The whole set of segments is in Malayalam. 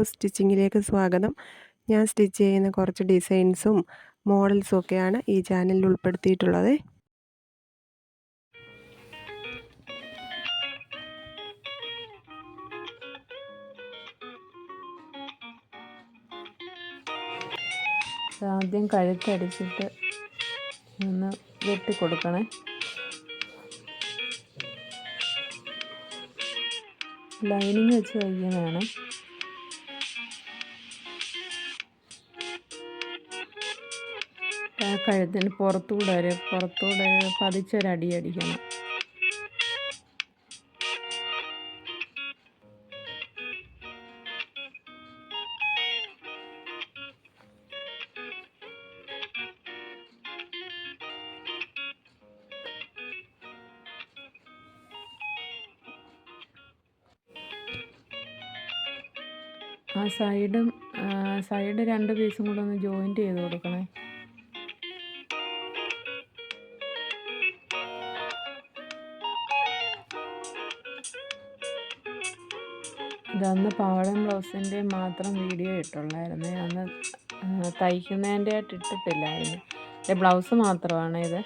സ്റ്റിച്ചിങ്ങിലേക്ക് സ്വാഗതം. ഞാൻ സ്റ്റിച്ച് ചെയ്യുന്ന കുറച്ച് ഡിസൈൻസും മോഡൽസും ഒക്കെയാണ് ഈ ചാനലിൽ ഉൾപ്പെടുത്തിയിട്ടുള്ളത്. ആദ്യം കഴുത്തടിച്ചിട്ട് ഒന്ന് വെട്ടി കൊടുക്കണേ. ലൈനിങ് വെച്ച് തയ്ക്കുന്നതാണ്. കഴുത്തിന് പുറത്തൂടെ പതിച്ചൊരടി അടിക്കണം. ആ സൈഡ് 2 പീസും കൂടെ ഒന്ന് ജോയിൻറ്റ് ചെയ്ത് കൊടുക്കണേ. ഇതന്ന് പാവാടയും ബ്ലൗസിൻ്റെ മാത്രം വീഡിയോ ഇട്ടുള്ളായിരുന്നു. അന്ന് തയ്ക്കുന്നതിൻ്റെ ആയിട്ട് ഇട്ടിട്ടില്ലായിരുന്നു. ബ്ലൗസ് മാത്രമാണ് ഇത്.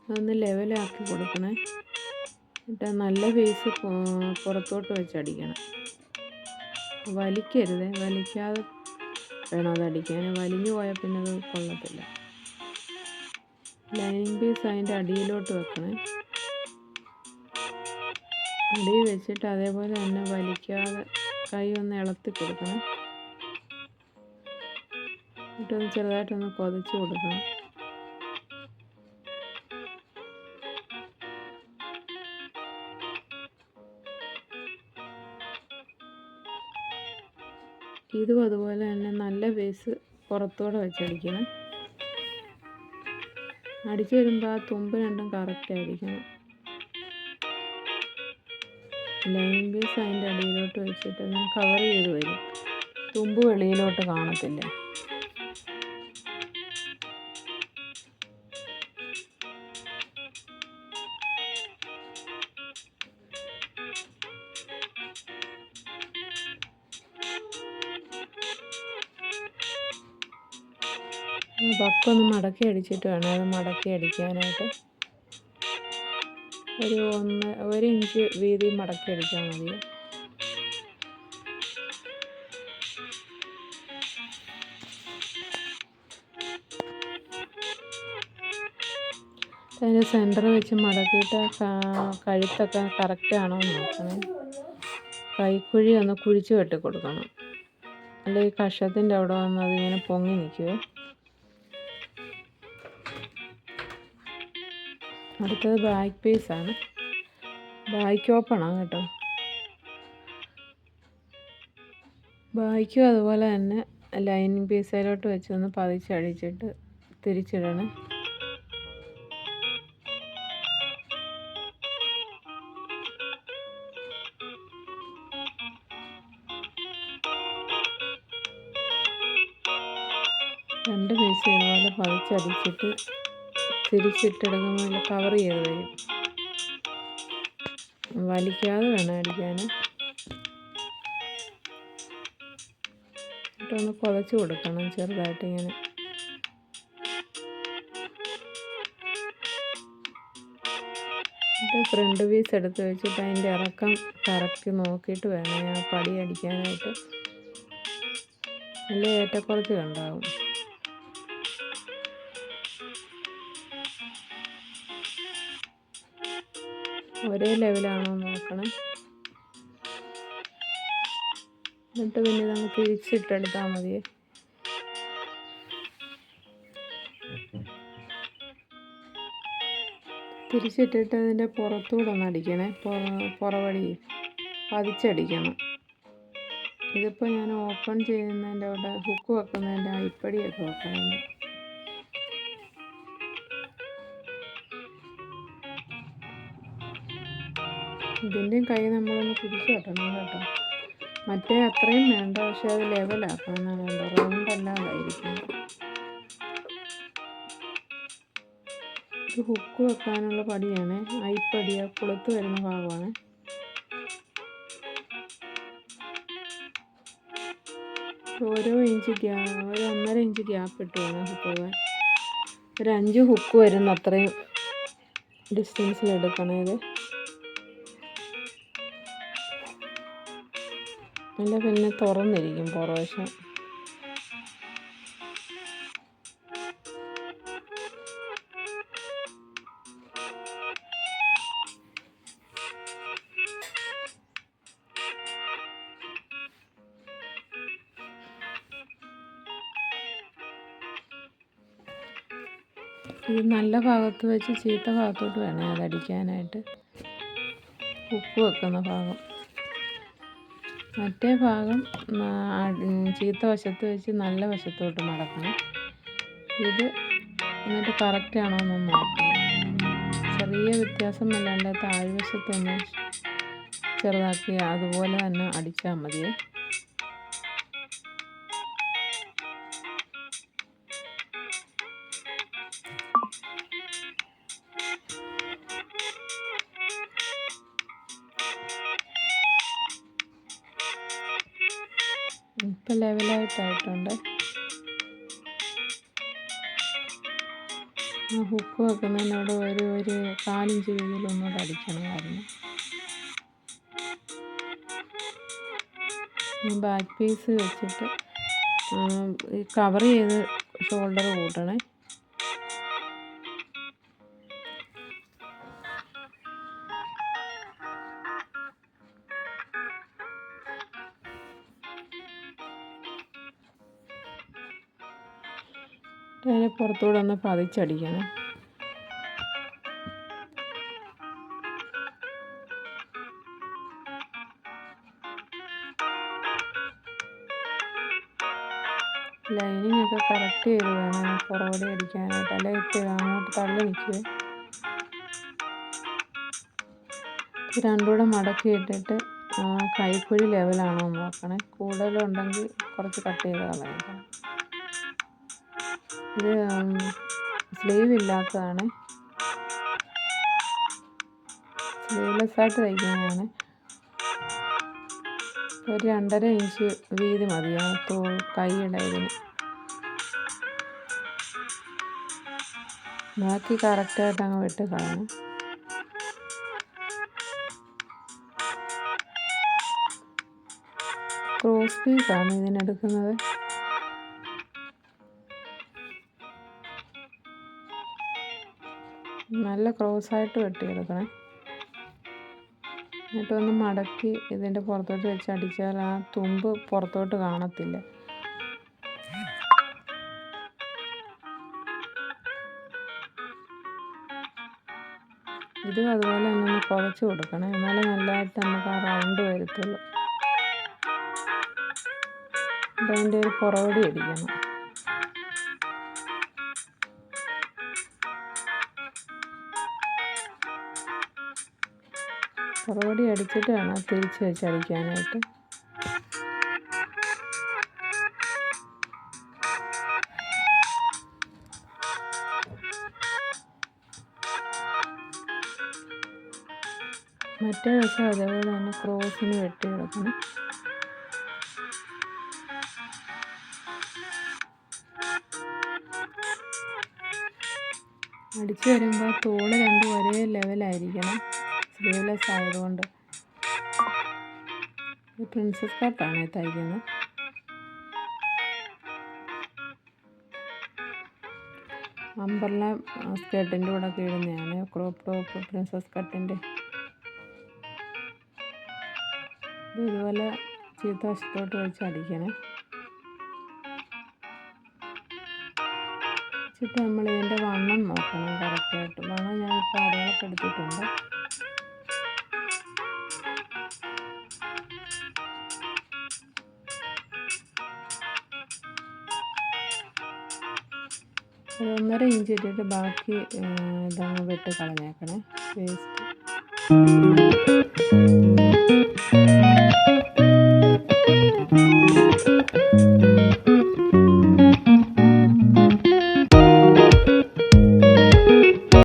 അതൊന്ന് ലെവലാക്കി കൊടുക്കണേ. എന്നിട്ട് നല്ല പീസ് പുറത്തോട്ട് വെച്ചടിക്കണം. വലിക്കരുത്, വലിക്കാതെ വേണം അതടിക്കാൻ. വലിഞ്ഞു പോയാൽ പിന്നെ അത് കൊള്ളത്തില്ല. ലൈനിങ് പീസ് അതിൻ്റെ അടിയിലോട്ട് വെക്കണേ. അടിയിൽ വെച്ചിട്ട് അതേപോലെ തന്നെ വലിക്കാതെ കൈ ഒന്ന് ഇളത്തി കൊടുക്കണം. എന്നിട്ടൊന്ന് ചെറുതായിട്ടൊന്ന് കൊതച്ച് കൊടുക്കണം. ഇതും അതുപോലെ തന്നെ നല്ല പീസ് പുറത്തോടെ വെച്ചടിക്കണം. അടിച്ചു വരുമ്പോൾ ആ തുമ്പ് രണ്ടും കറക്റ്റ് ആയിരിക്കണം. ലൈനിങ് പീസ് അതിൻ്റെ അടിയിലോട്ട് വെച്ചിട്ട് ഞാൻ കവർ ചെയ്ത് വരും. തുമ്പ് വെളിയിലോട്ട് കാണത്തില്ല. പക്കൊന്ന് മടക്കി അടിച്ചിട്ട് വേണം അത് മടക്കി അടിക്കാനായിട്ട്. ഒരു ഇഞ്ച് വീതി മടക്കി അടിച്ചാൽ മതി. അതിന് സെൻറ്റർ വെച്ച് മടക്കിയിട്ട് കഴുത്തൊക്കെ കറക്റ്റ് ആണോ എന്ന് നോക്കണേ. കൈക്കുഴി ഒന്ന് കുഴിച്ച് വെട്ടി കൊടുക്കണം. അല്ലെങ്കിൽ കഷത്തിൻ്റെ അവിടെ വന്ന് അതിങ്ങനെ പൊങ്ങി നിൽക്കുമോ. അടുത്തത് ബാക്ക് പീസാണ്. ബാക്ക് ഓപ്പണാണ് കേട്ടോ. ബാക്കും അതുപോലെ തന്നെ ലൈനിങ് പീസിലോട്ട് വെച്ചൊന്ന് പതിച്ചടിച്ചിട്ട് തിരിച്ചിടണം. രണ്ട് പീസ് ഇതുപോലെ പതിച്ചടിച്ചിട്ട് തിരിച്ചിട്ടെടുക്കുമ്പോൾ കവർ ചെയ്ത് വരും. വലിക്കാതെ വേണം അടിക്കാൻ. എന്നിട്ടൊന്ന് കുതച്ച് കൊടുക്കണം ചെറുതായിട്ട് ഇങ്ങനെ. എന്നിട്ട് ഫ്രണ്ട് പീസ് എടുത്ത് വെച്ചിട്ട് അതിൻ്റെ ഇറക്കം കറക്റ്റ് നോക്കിയിട്ട് വേണം ഞാൻ പടി അടിക്കാനായിട്ട്. നല്ല ഏറ്റക്കുറച്ചിലുണ്ടാകും. ഒരേ ലെവലാണോ നോക്കണം. എന്നിട്ട് പിന്നെ നമുക്ക് തിരിച്ചിട്ടെടുത്താൽ മതി. തിരിച്ചിട്ടിട്ട് അതിൻ്റെ പുറത്തൂടെ ഒന്ന് അടിക്കണേ. പുറവടി പതിച്ചടിക്കണം. ഇതിപ്പോൾ ഞാൻ ഓപ്പൺ ചെയ്യുന്നതിൻ്റെ അവിടെ ഹുക്ക് വെക്കുന്നതിൻ്റെ അടിപ്പടിയൊക്കെ വെക്കണം. ഇതിൻ്റെയും കൈ നമ്മളൊന്ന് കുടിച്ച് കെട്ടണം കേട്ടോ. മറ്റേ അത്രയും വേണ്ട, പക്ഷെ അത് ലെവലാക്കണം എന്നാണ് വേണ്ട. റൗണ്ട് അല്ലാതായിരിക്കും. ഇത് ഹുക്ക് വെക്കാനുള്ള പടിയാണ്. അരിപ്പടിയ പുറത്ത് വരുന്ന ഭാഗമാണ്. ഓരോ ഇഞ്ച് ഒരു 1.5 ഇഞ്ച് ഗ്യാപ്പ് ഇട്ട് വേണം ഹുക്ക് പോകാൻ. ഒരു 5 ഹുക്ക് വരുന്ന അത്രയും ഡിസ്റ്റൻസിൽ എടുക്കണം. ഇത് അല്ല പിന്നെ തുറന്നിരിക്കും പുറവശം. ഇത് നല്ല ഭാഗത്ത് വെച്ച് ചീത്ത ഭാഗത്തോട്ട് വേണം അതടിക്കാനായിട്ട്. ഉപ്പ് വെക്കുന്ന ഭാഗം മറ്റേ ഭാഗം ചീത്ത വശത്ത് വെച്ച് നല്ല വശത്തോട്ട് മടക്കണം. ഇത് എന്നിട്ട് കറക്റ്റ് ആണോ എന്ന് നോക്കണം. ചെറിയ വ്യത്യാസം അല്ലാണ്ട് താഴ്വശത്തൊന്ന് ചെറുതാക്കി അതുപോലെ തന്നെ അടിച്ചാൽ മതിയേ. ഇപ്പം ലെവലായിട്ടായിട്ടുണ്ട്. ഹുക്ക് വെക്കുന്നതിനോട് ഒരു 1/4 ഇഞ്ച് വീതിയിലൊന്നുകൂടെ അടിക്കണമായിരുന്നു. ബാക്ക് പീസ് വെച്ചിട്ട് കവർ ചെയ്ത് ഷോൾഡർ കൂട്ടണേ. അതിനെ പുറത്തൂടെ ഒന്ന് പതിച്ചടിക്കണം. ലൈനിങ് ഒക്കെ കറക്റ്റ് ചെയ്ത് വേണം പുറകോടെ അടിക്കാനായിട്ട്, അല്ലെങ്കിൽ അങ്ങോട്ട് തള്ളി നിൽക്കുക. രണ്ടുകൂടെ മടക്കി ഇട്ടിട്ട് കൈക്കുഴി ലെവലാണോ എന്ന് നോക്കണേ. കൂടുതലുണ്ടെങ്കിൽ കുറച്ച് കട്ട് ചെയ്ത് കളയാം. ഇത് സ്ലീവ് ഇല്ലാത്തതാണ്, സ്ലീവ്ലെസ് ആയിട്ട് തയ്ക്കാനാണ്. ഒരു 2.5 ഇഞ്ച് വീതി മതി കൈയുടെ ഇതിന്. ബാക്കി കറക്റ്റായിട്ട് അങ്ങ് വെട്ടി കളയണം. ക്രോസ് പീസാണ് ഇതിനെടുക്കുന്നത്. നല്ല ക്രോസായിട്ട് വെട്ടിയെടുക്കണം. എന്നിട്ടൊന്ന് മടക്കി ഇതിൻ്റെ പുറത്തോട്ട് വെച്ച് അടിച്ചാൽ ആ തുമ്പ് പുറത്തോട്ട് കാണത്തില്ല. ഇതും അതുപോലെ തന്നെ ഒന്ന് കുഴച്ച് കൊടുക്കണം, എന്നാലും നല്ലതായിട്ട് നമുക്ക് ആ റൗണ്ട് വരത്തുള്ളൂ. അതിൻ്റെ ഒരു പുറകോടി അടിക്കണം. പുറകോടി അടിച്ചിട്ട് വേണം തിരിച്ച് വെച്ച് അടിക്കാനായിട്ട്. മറ്റേ വശം അതേപോലെ തന്നെ ക്രോസിന് വെട്ടിയെടുക്കണം. അടിച്ചു വരുമ്പോൾ തോള് രണ്ടും ഒരേ ലെവലായിരിക്കണം, സ്ലീവ്ലെസ് ആയതുകൊണ്ട്. പ്രിൻസസ് കട്ടാണ് തയ്ക്കുന്നത്. അമ്പർല സ്കേർട്ടിൻ്റെ കൂടെ ഒക്കെ ഇടുന്നതാണ്, ക്രോപ്പ് ടോപ്പ് പ്രിൻസസ് കട്ടിൻ്റെ. ഇതുപോലെ ചീത്ത വശത്തോട്ട് വെച്ച് അടിക്കണം. വെച്ചിട്ട് നമ്മൾ ഇതിൻ്റെ വണ്ണം നോക്കണം കറക്റ്റായിട്ട്. വണ്ണം ഞാനിപ്പോൾ അടയാളപ്പെടുത്തിയിട്ടുണ്ട്. ഒരു 1.5 ഇഞ്ച് ഇട്ടിട്ട് ബാക്കി ഇതങ്ങ് വെട്ടി കളഞ്ഞേക്കണേ വേസ്റ്റ്.